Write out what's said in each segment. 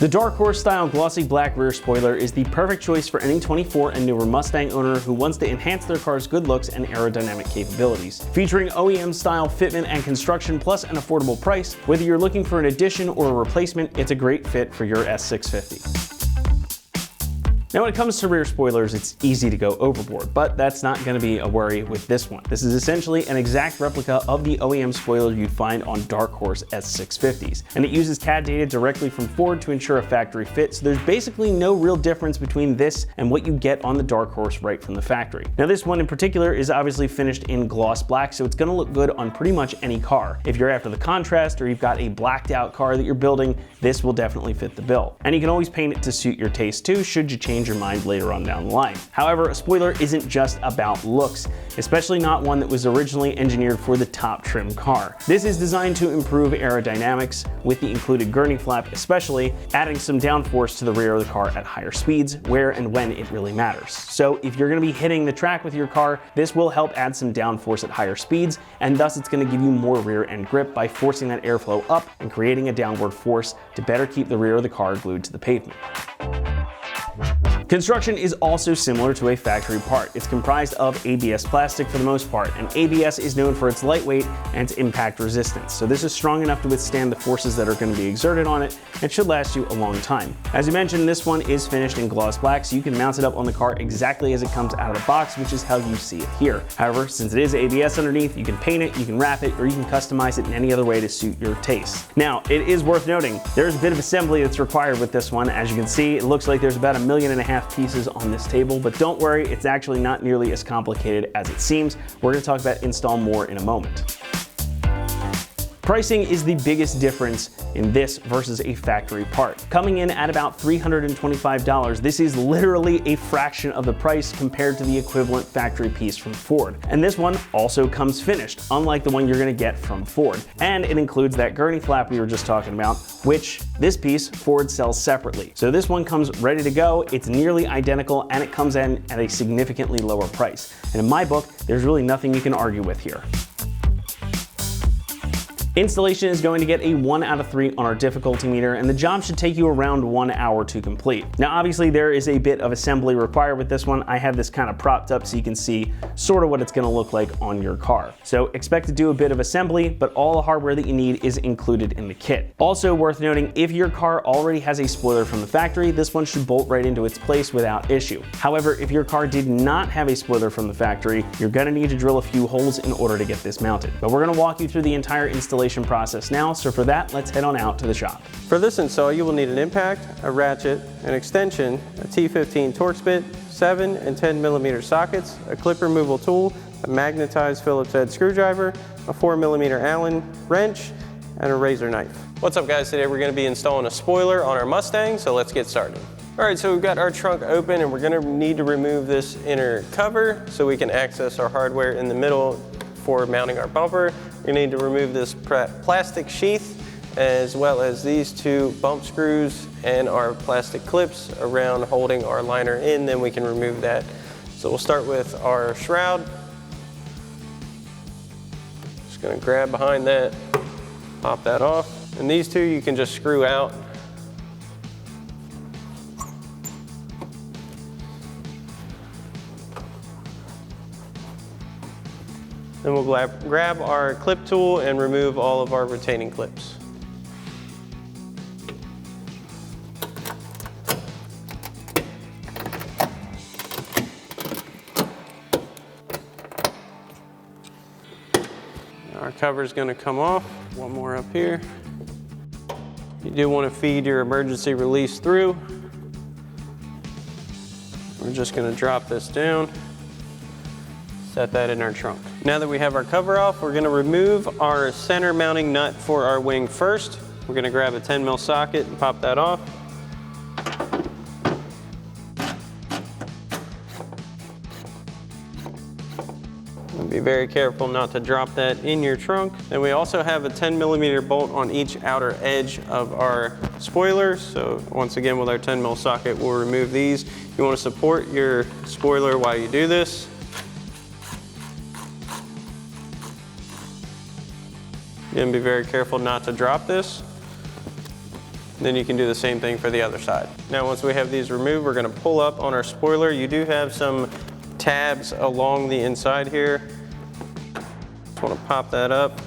The Dark Horse style glossy black rear spoiler is the perfect choice for any 24 and newer Mustang owner who wants to enhance their car's good looks and aerodynamic capabilities. Featuring OEM style fitment and construction plus an affordable price, whether you're looking for an addition or a replacement, it's a great fit for your S650. Now when it comes to rear spoilers, it's easy to go overboard, but that's not going to be a worry with this one. This is essentially an exact replica of the OEM spoiler you'd find on Dark Horse S650s, and it uses CAD data directly from Ford to ensure a factory fit, so there's basically no real difference between this and what you get on the Dark Horse right from the factory. Now this one in particular is obviously finished in gloss black, so it's going to look good on pretty much any car. If you're after the contrast or you've got a blacked out car that you're building, this will definitely fit the bill. And you can always paint it to suit your taste too, should you change your mind later on down the line. However, a spoiler isn't just about looks, especially not one that was originally engineered for the top trim car. This is designed to improve aerodynamics with the included gurney flap, especially adding some downforce to the rear of the car at higher speeds, where and when it really matters. So if you're going to be hitting the track with your car, this will help add some downforce at higher speeds, and thus it's going to give you more rear end grip by forcing that airflow up and creating a downward force to better keep the rear of the car glued to the pavement. Construction is also similar to a factory part. It's comprised of ABS plastic for the most part, and ABS is known for its lightweight and its impact resistance. So this is strong enough to withstand the forces that are going to be exerted on it and should last you a long time. As you mentioned, this one is finished in gloss black, so you can mount it up on the car exactly as it comes out of the box, which is how you see it here. However, since it is ABS underneath, you can paint it, you can wrap it, or you can customize it in any other way to suit your taste. Now, it is worth noting, there's a bit of assembly that's required with this one. As you can see, it looks like there's about 1.5 million pieces on this table, but don't worry, it's actually not nearly as complicated as it seems. We're going to talk about install more in a moment. Pricing is the biggest difference in this versus a factory part. Coming in at about $325, this is literally a fraction of the price compared to the equivalent factory piece from Ford. And this one also comes finished, unlike the one you're gonna get from Ford. And it includes that gurney flap we were just talking about, which this piece Ford sells separately. So this one comes ready to go, it's nearly identical, and it comes in at a significantly lower price. And in my book, there's really nothing you can argue with here. Installation is going to get a 1 out of 3 on our difficulty meter, and the job should take you around 1 hour to complete. Now obviously there is a bit of assembly required with this one. I have this kind of propped up so you can see sort of what it's going to look like on your car. So expect to do a bit of assembly, but all the hardware that you need is included in the kit. Also worth noting, if your car already has a spoiler from the factory, this one should bolt right into its place without issue. However, if your car did not have a spoiler from the factory, you're going to need to drill a few holes in order to get this mounted. But we're going to walk you through the entire installation process now, so for that, let's head on out to the shop. For this install, you will need an impact, a ratchet, an extension, a T15 Torx bit, 7 and 10 millimeter sockets, a clip removal tool, a magnetized Phillips head screwdriver, a 4 millimeter Allen wrench, and a razor knife. What's up guys, today we're going to be installing a spoiler on our Mustang, so let's get started. Alright, so we've got our trunk open and we're going to need to remove this inner cover so we can access our hardware in the middle for mounting our bumper. We need to remove this plastic sheath as well as these 2 bump screws and our plastic clips around holding our liner in, then we can remove that. So we'll start with our shroud. Just going to grab behind that, pop that off, and these 2 you can just screw out. Then we'll grab our clip tool and remove all of our retaining clips. Our cover is going to come off. One more up here. You do want to feed your emergency release through. We're just going to drop this down. Set that in our trunk. Now that we have our cover off, we're going to remove our center mounting nut for our wing first. We're going to grab a 10 mil socket and pop that off. Be very careful not to drop that in your trunk. Then we also have a 10 millimeter bolt on each outer edge of our spoiler. So once again with our 10 mil socket, we'll remove these. You want to support your spoiler while you do this. And be very careful not to drop this. Then you can do the same thing for the other side. Now once we have these removed, we're going to pull up on our spoiler. You do have some tabs along the inside here. Just want to pop that up.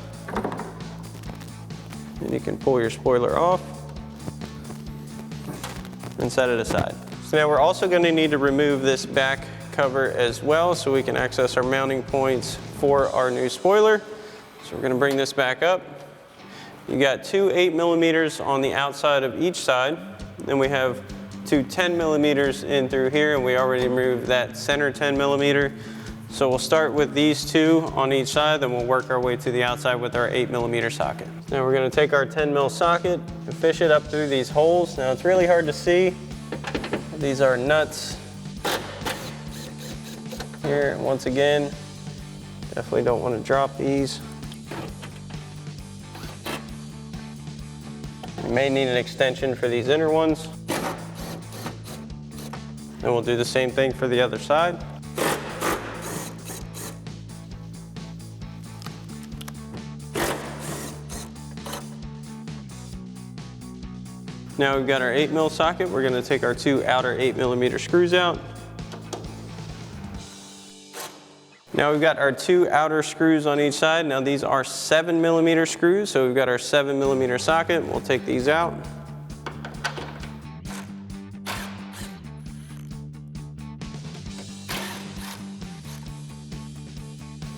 And you can pull your spoiler off and set it aside. So now we're also going to need to remove this back cover as well so we can access our mounting points for our new spoiler. So we're going to bring this back up. You got two 8mm on the outside of each side. Then we have two 10mm in through here, and we already removed that center 10mm. So we'll start with these two on each side, then we'll work our way to the outside with our 8mm socket. Now we're going to take our 10mm socket and fish it up through these holes. Now it's really hard to see. These are nuts. Here, once again, definitely don't want to drop these. You may need an extension for these inner ones. And we'll do the same thing for the other side. Now we've got our 8mm socket. We're going to take our two outer 8mm screws out. Now we've got our two outer screws on each side. Now these are 7mm screws, so we've got our 7mm socket. We'll take these out.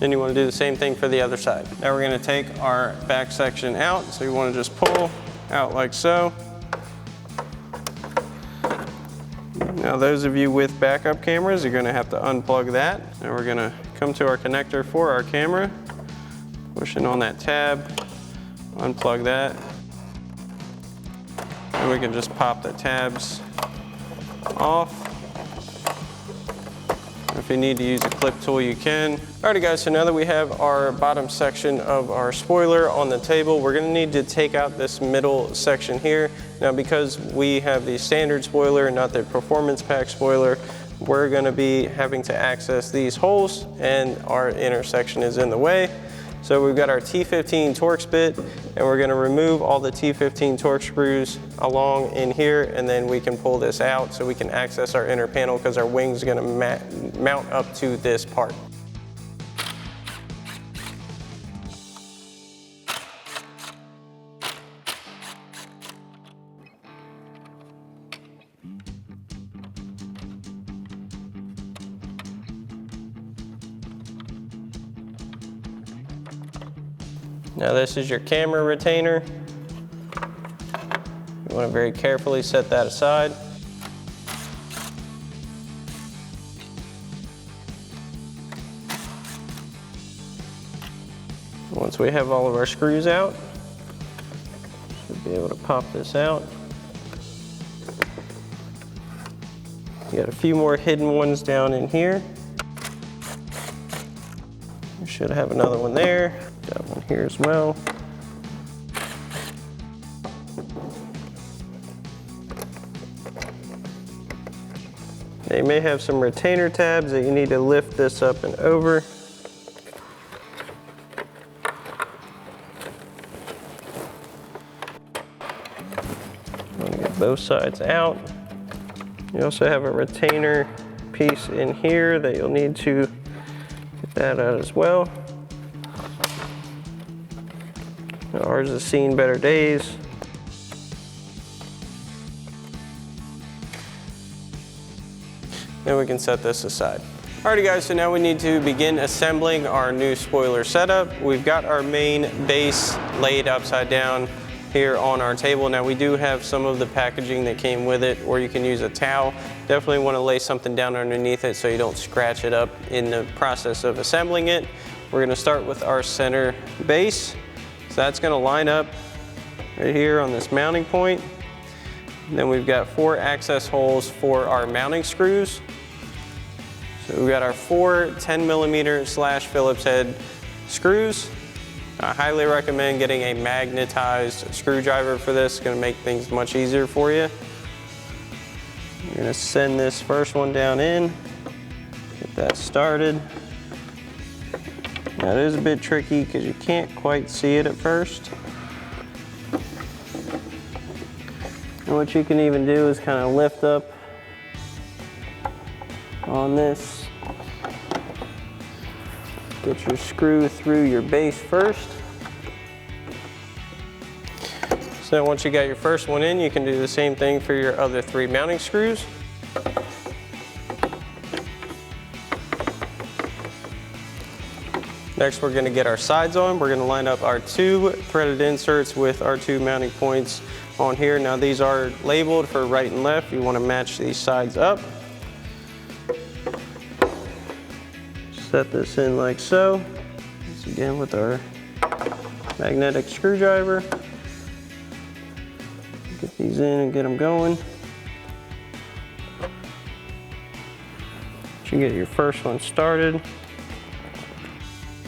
Then you want to do the same thing for the other side. Now we're going to take our back section out, so you want to just pull out like so. Now those of you with backup cameras, you're going to have to unplug that. Now we're going to come to our connector for our camera, pushing on that tab, unplug that, and we can just pop the tabs off. If you need to use a clip tool, you can. Alrighty guys, so now that we have our bottom section of our spoiler on the table, we're gonna need to take out this middle section here. Now because we have the standard spoiler, not the performance pack spoiler, we're gonna be having to access these holes, and our intersection is in the way. So we've got our T15 Torx bit, and we're gonna remove all the T15 Torx screws along in here, and then we can pull this out so we can access our inner panel because our wing's gonna mount up to this part. Now this is your camera retainer. You want to very carefully set that aside. Once we have all of our screws out, should be able to pop this out. You got a few more hidden ones down in here. You should have another one there. Got one here as well. Now you may have some retainer tabs that you need to lift this up and over. I'm gonna get both sides out. You also have a retainer piece in here that you'll need to get that out as well. Ours has seen better days. Then we can set this aside. Alrighty guys, so now we need to begin assembling our new spoiler setup. We've got our main base laid upside down here on our table. Now we do have some of the packaging that came with it, or you can use a towel. Definitely want to lay something down underneath it so you don't scratch it up in the process of assembling it. We're going to start with our center base. So that's going to line up right here on this mounting point. And then we've got 4 access holes for our mounting screws. So we've got our 4 10mm / Phillips head screws. I highly recommend getting a magnetized screwdriver for this. It's going to make things much easier for you. You're going to send this first one down in, get that started. Now it is a bit tricky because you can't quite see it at first. And what you can even do is kind of lift up on this. Get your screw through your base first. So once you got your first one in, you can do the same thing for your other 3 mounting screws. Next, we're going to get our sides on. We're going to line up our 2 threaded inserts with our 2 mounting points on here. Now these are labeled for right and left. You want to match these sides up. Set this in like so. Once again with our magnetic screwdriver. Get these in and get them going. You get your first one started.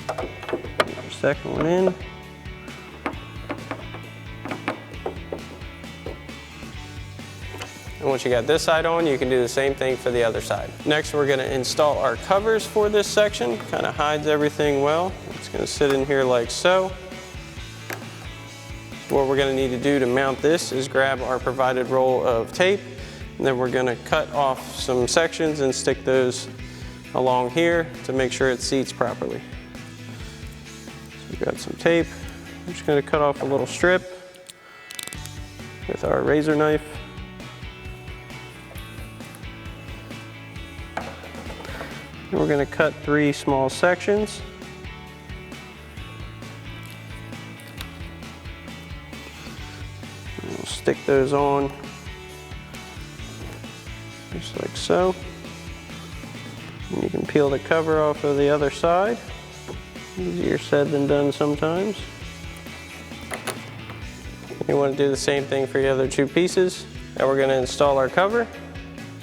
Your second one in. And once you got this side on, you can do the same thing for the other side. Next, we're going to install our covers for this section. Kind of hides everything well. It's going to sit in here like so. What we're going to need to do to mount this is grab our provided roll of tape, and then we're going to cut off some sections and stick those along here to make sure it seats properly. So we've got some tape. I'm just going to cut off a little strip with our razor knife. And we're going to cut 3 small sections. And we'll stick those on just like so. And you can peel the cover off of the other side. Easier said than done sometimes. You want to do the same thing for the other 2 pieces. Now we're going to install our cover.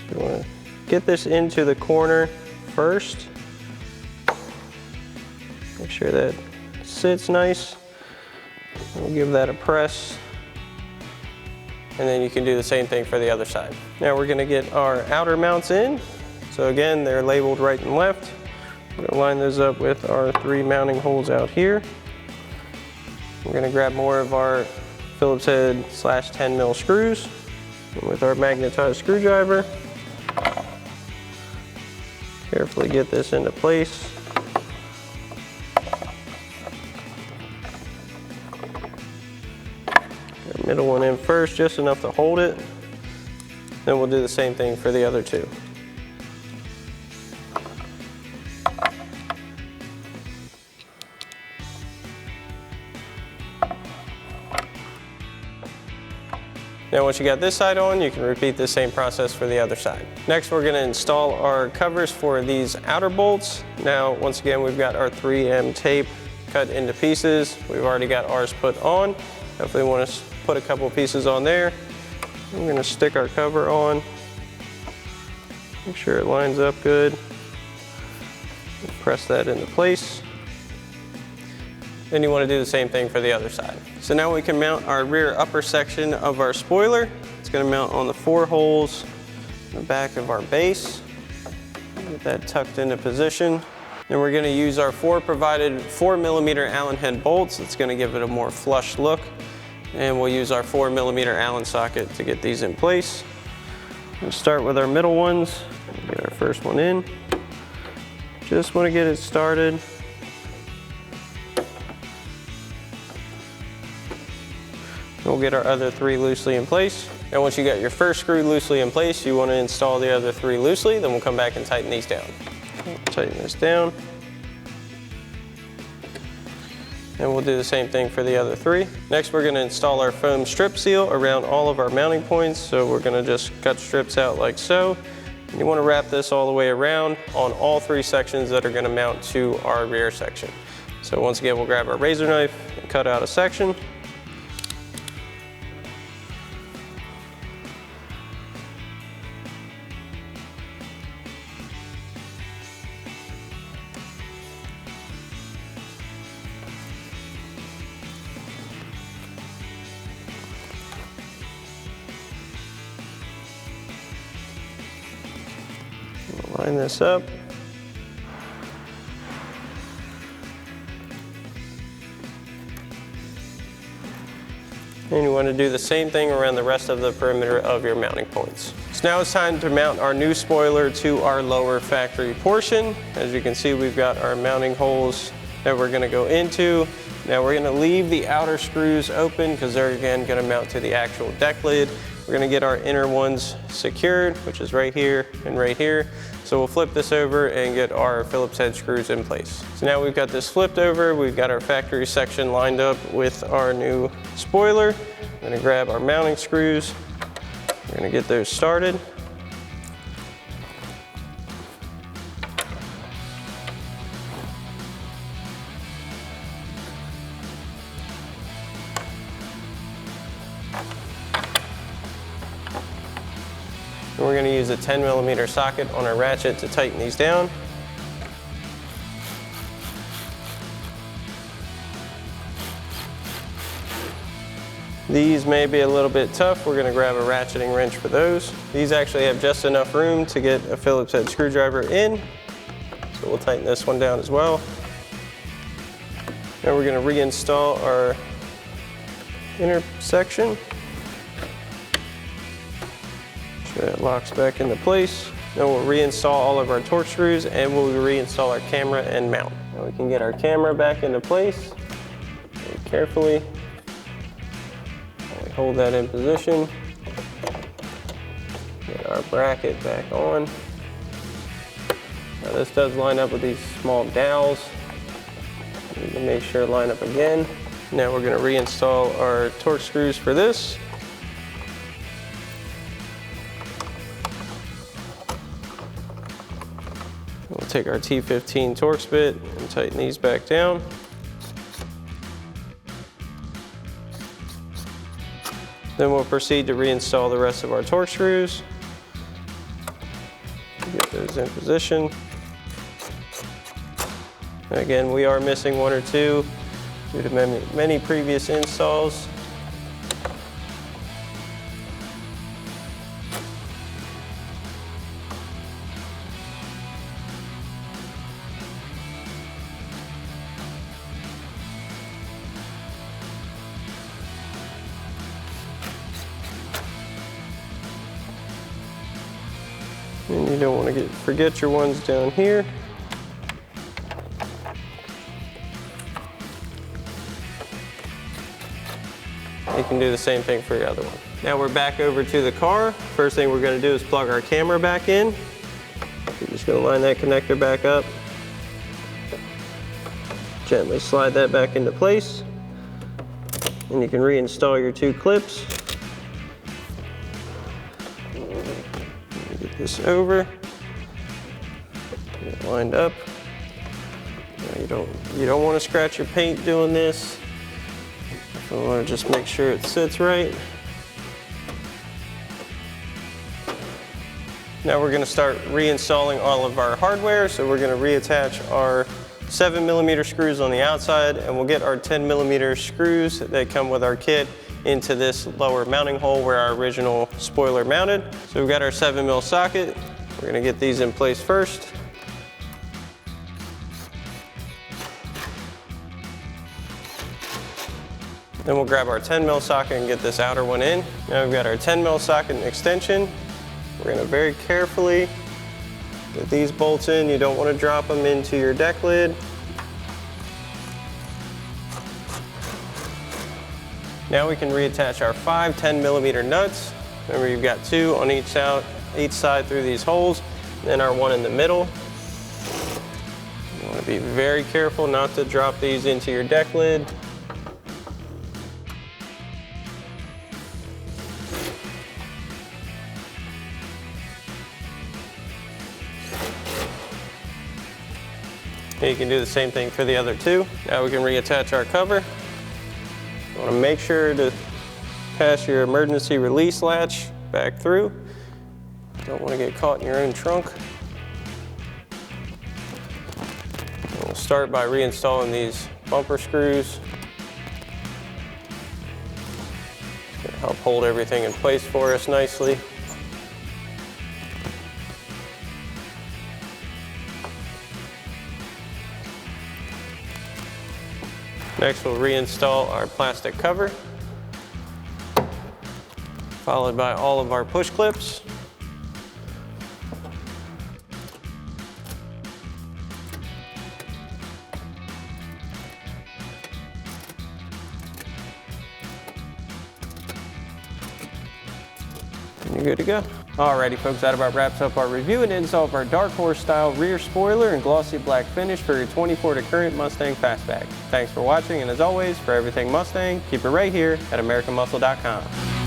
So you want to get this into the corner first. Make sure that sits nice. We'll give that a press. And then you can do the same thing for the other side. Now we're going to get our outer mounts in. So again, they're labeled right and left. We're going to line those up with our 3 mounting holes out here. We're going to grab more of our Phillips head / 10mm screws with our magnetized screwdriver. Carefully get this into place. Get the middle one in first, just enough to hold it. Then we'll do the same thing for the other 2. Now once you got this side on, you can repeat the same process for the other side. Next, we're going to install our covers for these outer bolts. Now once again, we've got our 3M tape cut into pieces. We've already got ours put on. Definitely want to put a couple pieces on there. I'm going to stick our cover on. Make sure it lines up good. Press that into place. Then you want to do the same thing for the other side. So now we can mount our rear upper section of our spoiler. It's going to mount on the 4 holes in the back of our base. Get that tucked into position. Then we're going to use our 4 provided 4mm Allen head bolts. It's going to give it a more flush look. And we'll use our 4mm Allen socket to get these in place. We'll start with our middle ones. Get our first one in. Just want to get it started. We'll get our other 3 loosely in place. And once you got your first screw loosely in place, you want to install the other 3 loosely, then we'll come back and tighten these down. Tighten this down. And we'll do the same thing for the other 3. Next, we're going to install our foam strip seal around all of our mounting points. So we're going to just cut strips out like so. And you want to wrap this all the way around on all 3 sections that are going to mount to our rear section. So once again, we'll grab our razor knife and cut out a section. Line this up. And you want to do the same thing around the rest of the perimeter of your mounting points. So now it's time to mount our new spoiler to our lower factory portion. As you can see, we've got our mounting holes that we're going to go into. Now we're going to leave the outer screws open because they're again going to mount to the actual deck lid. We're going to get our inner ones secured, which is right here and right here. So we'll flip this over and get our Phillips head screws in place. So now we've got this flipped over, we've got our factory section lined up with our new spoiler. We're going to grab our mounting screws. We're going to get those started. And we're going to use a 10mm socket on our ratchet to tighten these down. These may be a little bit tough. We're going to grab a ratcheting wrench for those. These actually have just enough room to get a Phillips head screwdriver in. So we'll tighten this one down as well. Now we're going to reinstall our inner section. That locks back into place. Then we'll reinstall all of our torque screws and we'll reinstall our camera and mount. Now we can get our camera back into place very carefully. We hold that in position. Get our bracket back on. Now this does line up with these small dowels. You can make sure to line up again. Now we're going to reinstall our torque screws for this. We'll take our T15 Torx bit and tighten these back down. Then we'll proceed to reinstall the rest of our torque screws. Get those in position. And again, we are missing one or two due to many previous installs. And you don't want to forget your ones down here. You can do the same thing for your other one. Now we're back over to the car. First thing we're going to do is plug our camera back in. We're just going to line that connector back up. Gently slide that back into place. And you can reinstall your two clips. Get this over. Get it lined up. You don't want to scratch your paint doing this. I want to just make sure it sits right. Now we're going to start reinstalling all of our hardware. So we're going to reattach our 7mm screws on the outside, and we'll get our 10mm screws that come with our kit into this lower mounting hole where our original spoiler mounted. So we've got our 7mm socket. We're going to get these in place first. Then we'll grab our 10mm socket and get this outer one in. Now we've got our 10mm socket and extension. We're going to very carefully get these bolts in. You don't want to drop them into your deck lid. Now we can reattach our 5 10mm nuts. Remember, you've got 2 on each side through these holes, and then our one in the middle. You want to be very careful not to drop these into your deck lid. You can do the same thing for the other 2. Now we can reattach our cover. You want to make sure to pass your emergency release latch back through. Don't want to get caught in your own trunk. And we'll start by reinstalling these bumper screws. It's going to help hold everything in place for us nicely. Next, we'll reinstall our plastic cover. followed by all of our push clips. And you're good to go. Alrighty folks, that about wraps up our review and install of our Dark Horse style rear spoiler and glossy black finish for your 24 to current Mustang Fastback. Thanks for watching, and as always, for everything Mustang, keep it right here at AmericanMuscle.com.